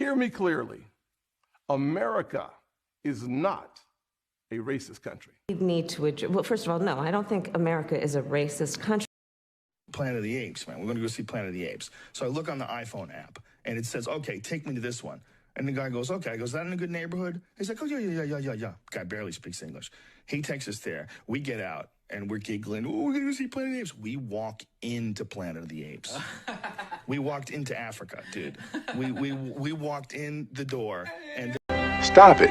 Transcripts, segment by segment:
Hear me clearly. America is not a racist country. We need to address, well, first of all, no, I don't think America is a racist country. Planet of the Apes, man. We're going to go see Planet of the Apes. So I look on the iPhone app, and it says, okay, take me to this one. And the guy goes, okay. I go, is that in a good neighborhood? He's like, oh, yeah. Guy barely speaks English. He takes us there. We get out, and we're giggling. Oh, we're going to go see Planet of the Apes. We walk into Planet of the Apes. We walked into Africa, dude. We walked in the door, and... Stop it.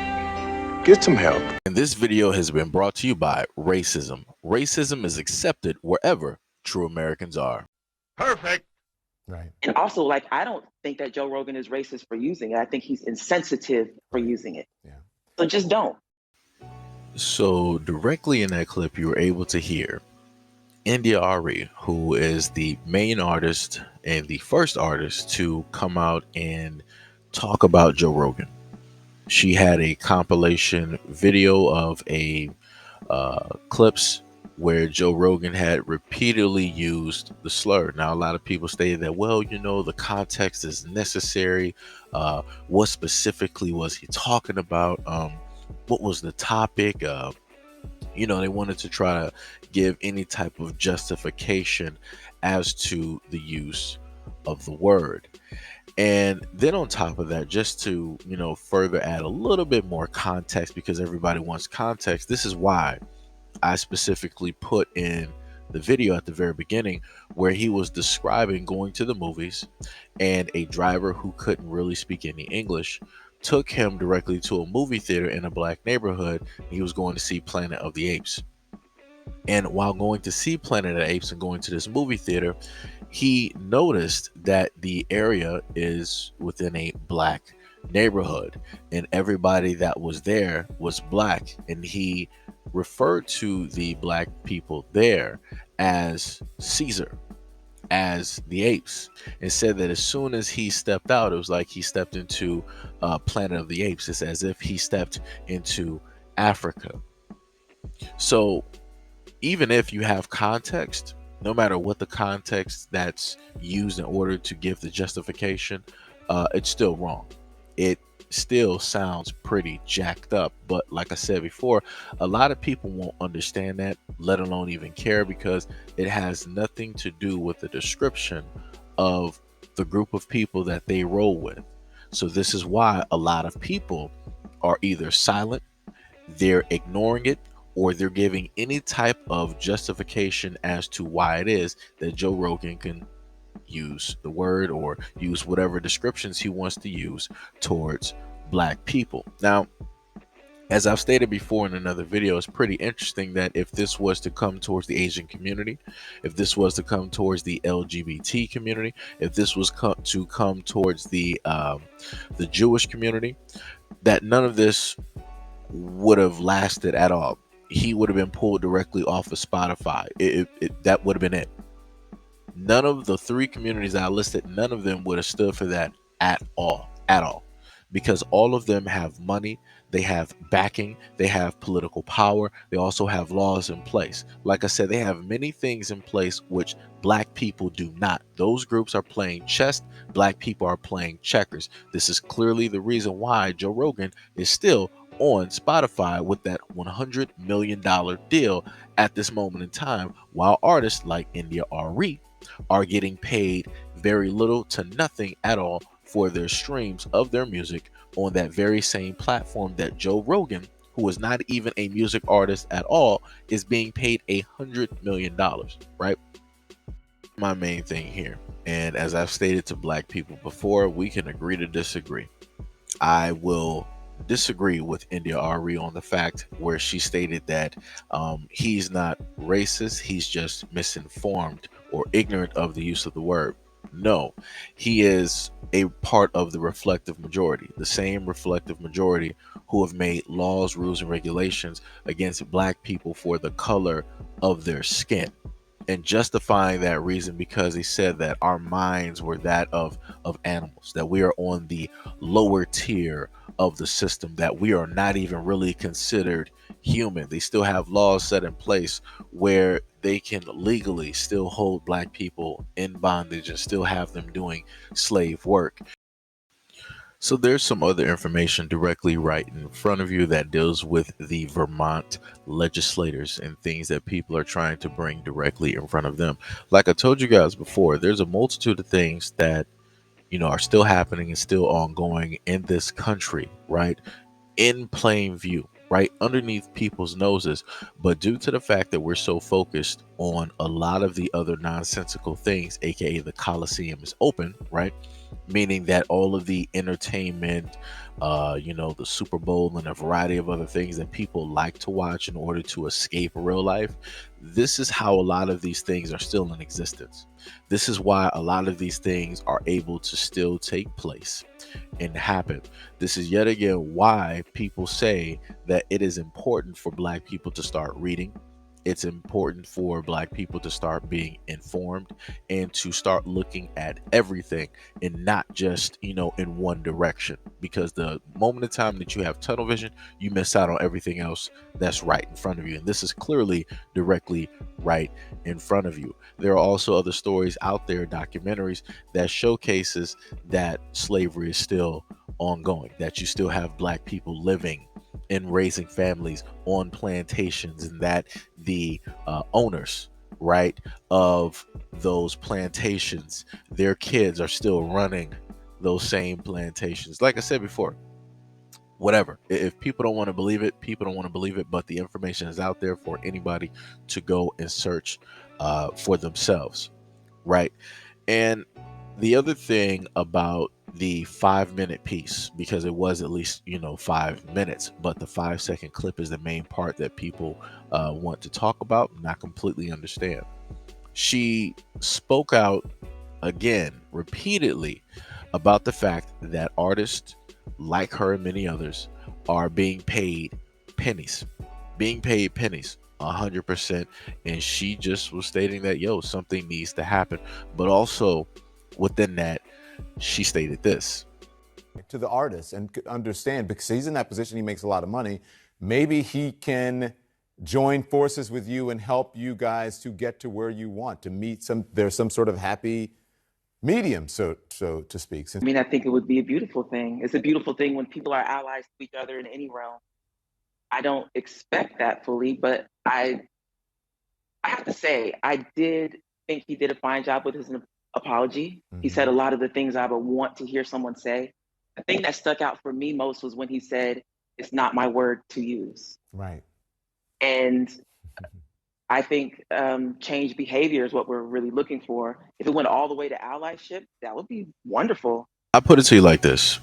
Get some help. And this video has been brought to you by racism. Racism is accepted wherever true Americans are. Perfect. Right. And also, like, I don't think that Joe Rogan is racist for using it. I think he's insensitive for using it. Yeah. So just don't. So directly in that clip, you were able to hear Arie, who is the main artist and the first artist to come out and talk about Joe Rogan. She had a compilation video of clips where Joe Rogan had repeatedly used the slur. Now, a lot of people stated that, well, you know, the context is necessary. What specifically was he talking about? What was the topic? You know, they wanted to try to give any type of justification as to the use of the word. And then on top of that, just to, you know, further add a little bit more context, because everybody wants context. This is why I specifically put in the video at the very beginning where he was describing going to the movies, and a driver who couldn't really speak any English took him directly to a movie theater in a black neighborhood. He was going to see Planet of the Apes. And while going to see Planet of the Apes and going to this movie theater, he noticed that the area is within a black neighborhood and everybody that was there was black. And he referred to the black people there as Caesar, as the apes, and said that as soon as he stepped out, it was like he stepped into Planet of the Apes. It's as if he stepped into Africa. So even if you have context, no matter what the context that's used in order to give the justification, it's still wrong. It still sounds pretty jacked up. But like I said before, a lot of people won't understand that, let alone even care, because it has nothing to do with the description of the group of people that they roll with. So this is why a lot of people are either silent, they're ignoring it, or they're giving any type of justification as to why it is that Joe Rogan can use the word or use whatever descriptions he wants to use towards black people. Now, as I've stated before in another video, it's pretty interesting that if this was to come towards the Asian community, if this was to come towards the LGBT community, if this was to come towards the Jewish community, that none of this would have lasted at all. He would have been pulled directly off of Spotify. That would have been it. None of the three communities I listed, none of them would have stood for that at all, because all of them have money, they have backing, they have political power, they also have laws in place. Like I said, they have many things in place which black people do not. Those groups are playing chess, black people are playing checkers. This is clearly the reason why Joe Rogan is still on Spotify with that $100 million deal at this moment in time, while artists like Arie are getting paid very little to nothing at all for their streams of their music on that very same platform that Joe Rogan, who is not even a music artist at all, is being paid $100 million, right? My main thing here, and as I've stated to black people before, we can agree to disagree. I will disagree with Arie on the fact where she stated that he's not racist, he's just misinformed or ignorant of the use of the word. No, he is a part of the reflective majority, the same reflective majority who have made laws, rules, and regulations against black people for the color of their skin, and justifying that reason because he said that our minds were that of animals, that we are on the lower tier of the system, that we are not even really considered human. They still have laws set in place where they can legally still hold black people in bondage and still have them doing slave work. So there's some other information directly right in front of you that deals with the Vermont legislators and things that people are trying to bring directly in front of them. Like I told you guys before, there's a multitude of things that are still happening and still ongoing in this country, right? In plain view, right underneath people's noses. But due to the fact that we're so focused on a lot of the other nonsensical things, aka the Coliseum is open, right? Meaning that all of the entertainment, the Super Bowl and a variety of other things that people like to watch in order to escape real life, this is how a lot of these things are still in existence. This is why a lot of these things are able to still take place and happen. This is yet again why people say that it is important for Black people to start reading. It's important for Black people to start being informed and to start looking at everything and not just, in one direction. Because the moment of time that you have tunnel vision, you miss out on everything else that's right in front of you. And this is clearly directly right in front of you. There are also other stories out there, documentaries that showcases that slavery is still ongoing, that you still have Black people living and raising families on plantations, and that the owners, right, of those plantations, their kids are still running those same plantations. Like I said before, whatever. If people don't want to believe it, people don't want to believe it, but the information is out there for anybody to go and search for themselves, right? And the other thing about the 5-minute piece, because it was at least 5 minutes, but the 5-second clip is the main part that people want to talk about, not completely understand. She spoke out again repeatedly about the fact that artists like her and many others are being paid pennies, 100%. And she just was stating that, something needs to happen. But also within that, she stated this to the artist and understand, because he's in that position, he makes a lot of money. Maybe he can join forces with you and help you guys to get to where you want to meet there's some sort of happy medium, so to speak. I mean, I think it would be a beautiful thing. It's a beautiful thing when people are allies to each other in any realm. I don't expect that fully, but I have to say, I did think he did a fine job with his apology. He said a lot of the things I would want to hear someone say. The thing that stuck out for me most was when he said, "It's not my word to use." Right. And I think change behavior is what we're really looking for. If it went all the way to allyship, that would be wonderful. I put it to you like this.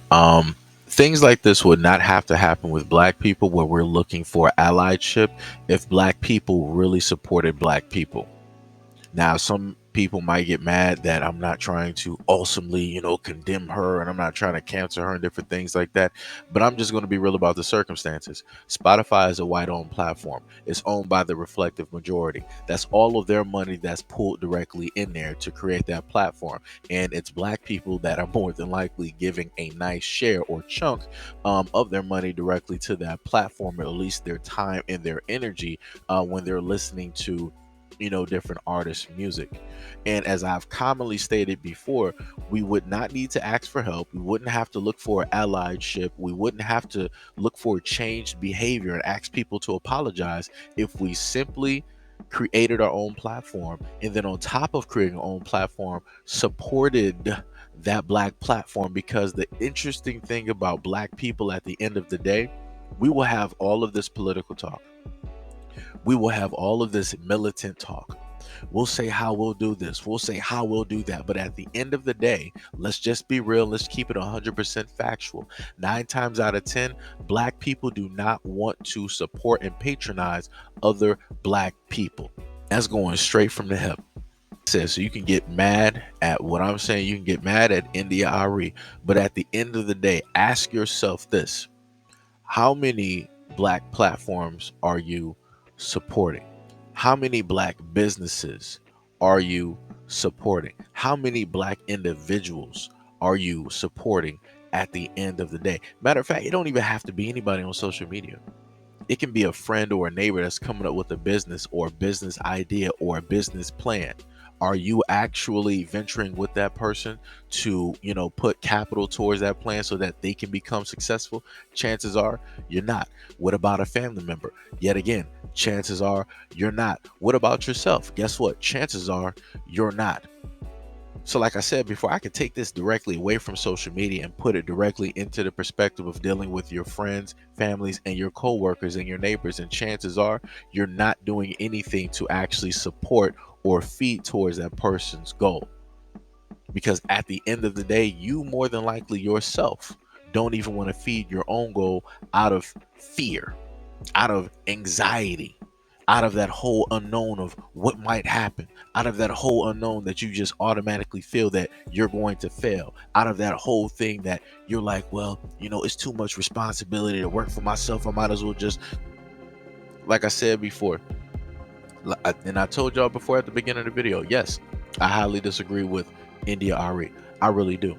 Things like this would not have to happen with Black people, where we're looking for allyship, if Black people really supported Black people. Now, some people might get mad that I'm not trying to awesomely, condemn her, and I'm not trying to cancel her and different things like that. But I'm just going to be real about the circumstances. Spotify is a white-owned platform. It's owned by the reflective majority. That's all of their money that's pulled directly in there to create that platform. And it's Black people that are more than likely giving a nice share or chunk of their money directly to that platform, or at least their time and their energy when they're listening to different artists' music. And as I've commonly stated before, we would not need to ask for help. We wouldn't have to look for allyship. We wouldn't have to look for changed behavior and ask people to apologize if we simply created our own platform, and then on top of creating our own platform, supported that Black platform. Because the interesting thing about Black people, at the end of the day, we will have all of this political talk. We will have all of this militant talk. We'll say how we'll do this. We'll say how we'll do that. But at the end of the day, let's just be real. Let's keep it 100% factual. 9 times out of 10, Black people do not want to support and patronize other Black people. That's going straight from the hip. So you can get mad at what I'm saying. You can get mad at India Arie. But at the end of the day, ask yourself this. How many Black platforms are you supporting? How many Black businesses are you supporting? How many Black individuals are you supporting at the end of the day? Matter of fact, it don't even have to be anybody on social media. It can be a friend or a neighbor that's coming up with a business or a business idea or a business plan. Are you actually venturing with that person to, put capital towards that plan so that they can become successful? Chances are you're not. What about a family member? Yet again, chances are you're not. What about yourself? Guess what? Chances are you're not. So like I said before, I could take this directly away from social media and put it directly into the perspective of dealing with your friends, families, and your coworkers and your neighbors. And chances are you're not doing anything to actually support or feed towards that person's goal. Because at the end of the day, you more than likely yourself don't even want to feed your own goal out of fear, out of anxiety, out of that whole unknown of what might happen, out of that whole unknown that you just automatically feel that you're going to fail, out of that whole thing that you're like, well, it's too much responsibility to work for myself. I might as well just, like I said before, and I told y'all before at the beginning of the video, yes, I highly disagree with India Arie. I really do.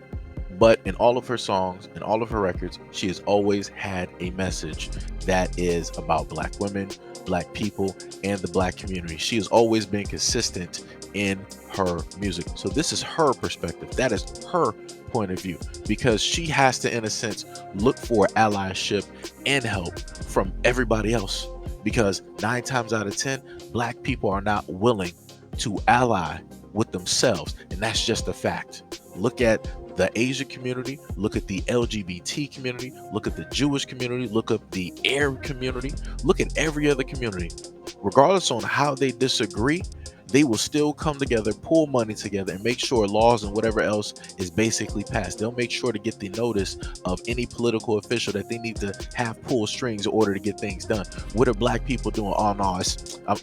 But in all of her songs and all of her records, she has always had a message that is about Black women, Black people, and the Black community. She has always been consistent in her music. So this is her perspective. That is her point of view, because she has to, in a sense, look for allyship and help from everybody else. Because 9 times out of 10, Black people are not willing to ally with themselves. And that's just a fact. Look at the Asian community, look at the LGBT community, look at the Jewish community, look at the Arab community, look at every other community. Regardless on how they disagree, they will still come together, pull money together, and make sure laws and whatever else is basically passed. They'll make sure to get the notice of any political official that they need to have pull strings in order to get things done. What are Black people doing? Oh no,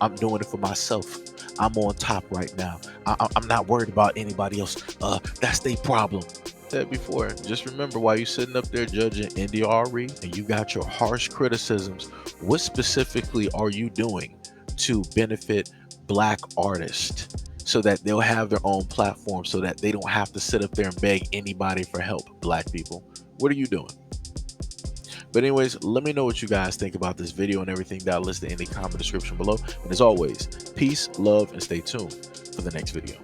I'm doing it for myself. I'm on top right now. I'm not worried about anybody else. That's their problem. Said before, just remember, while you're sitting up there judging India Arie and you got your harsh criticisms, what specifically are you doing to benefit Black artists so that they'll have their own platform, so that they don't have to sit up there and beg anybody for help? Black people, what are you doing? But anyways, let me know what you guys think about this video and everything that I listed in the comment description below. And as always, peace, love, and stay tuned for the next video.